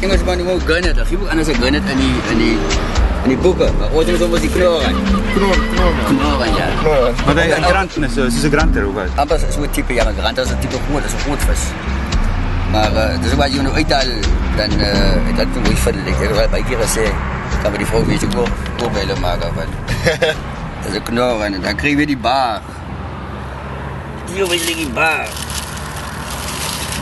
Engelsman noem ook gunnet. Dat ook anders een gunnet in die boeken. Maar ooit was die knoren. Knoren, ja. Maar dat is een grant, is een grant er ook uit. Amper zo'n type, ja, een grant, dat is een type groot, dat is een groot vis. Maar dus wat je nou uithaal, dan dat moet je verder. Ik heb wel bij keer gezegd, kan we die vrouw weet ik ook willen maken. Dat is een knoren en dan krijg je die baar. Hier is die baar.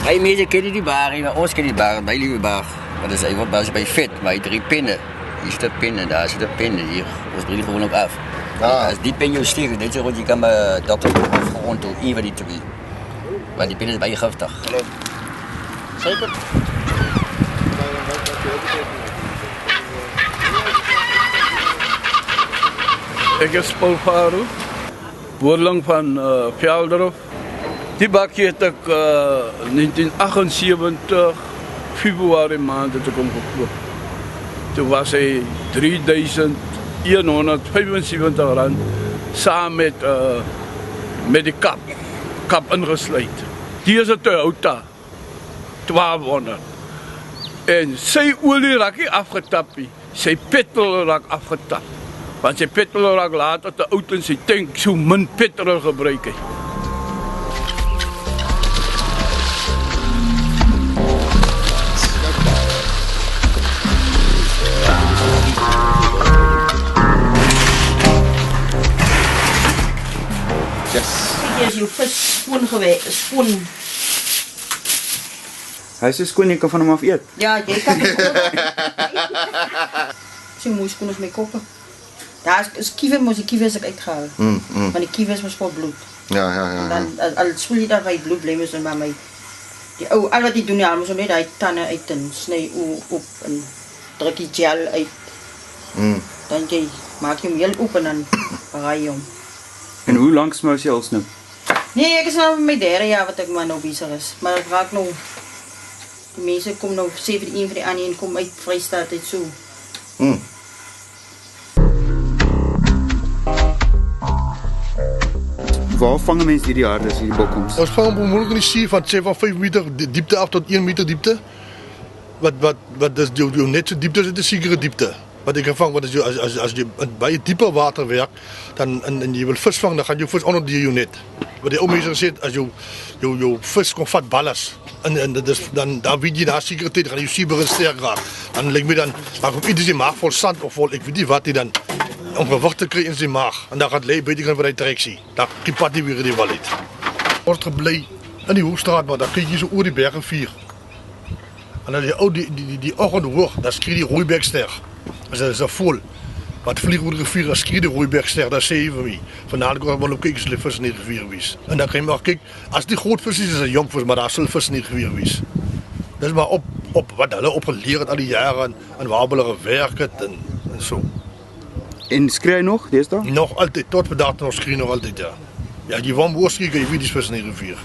Bij mensen kennen die baar, bij ons kennen die baar, bij jullie baar. Maar dat is even bij vet, bij 3 pinnen. Hier zit een pinnen, daar zit een pinnen, hier. Ons bril gewoon ook af. Als die pin je sticht, dit is goed, je kan bij dokter of gewoon toe, een van die 2. Maar die pinnen is bij je giftig. Zeker? Ik is Paul Farouk, woordeling van Velderhof. Die bakje heb ik 1978 februari maand dat ik hem gekocht. Toen was hij 3175 rand samen met de kap ingesluit. Die is het Toyota 1200. En zijn olie raak afgetapt, zijn petrol raak afgetapt. Want zijn petrol raak later te oud en zijn tank zo min petrol gebruiken. Hier is jouw vis schoon geweest, schoon. Hij is zo schoon, je kan van hem af eten. Ja, jij kan het ook. Zo mooi schoon als mijn koppen. Ja, als kieven moest ik kieven uitgehaald. Want die kieven was vol bloed. Ja. En dan, als spoel je daar bij bloed bleef, dus maar mij. Al wat die doen, ja, moest net uit tanden uit en snij op en druk die gel uit. Dan maak je hem heel op en dan raai je hem. En hoe lang smuis je al snoep? Nee, ik is nou mijn 3e jaar wat ik maar nou bezig is. Maar het raakt nou. De mensen komen nou 7 van die aan en komen uit Vrystaat uit zo. Waar vangen mensen die aardes, die bokkoms? Ons vangen bemoeilijk niet zie van 5 meter diepte af tot 1 meter diepte. Wat is jouw netse diepte is de zekere diepte. Wat ik ervan, wat is als je bij dieper water werkt en je wil vis vangen, dan gaat je vis onder die net. Wat die ommeester zegt, als je vis komt vat ballast. En dat is, dan weet je daar zeker tijd, dan gaat je cyber sterk raken. Dan lijkt me dan komt iets in zijn maag vol zand of vol, ik weet niet wat die dan om gewicht te krijgen in zijn maag. En dan gaat hij beter gaan voor die directie. Dan krijgt hij weer die wel uit. Wordt geblij in die Hoogstraat, maar dan kijk je zo over die bergen 4. En als je die ochtend hoort, dan krijg je die Rooibergster. Dat is vol. Wat vliegen over de rivier, als je de Rooibergster, dat is 7 Vandaar dat ik wel op kijk, is de vis in de rivier wees. En dan kan je maar kijken, als die groot vis is een jong vis, maar daar is vis in de rivier wees. Dat is maar op wat hulle opgeleerd al die jaren en wabelige werken en zo. En skry nog, deze dag? Nog altijd, tot vandaag nog skry nog altijd, ja. Ja, die van boord schieten, je weet die vis in de rivier.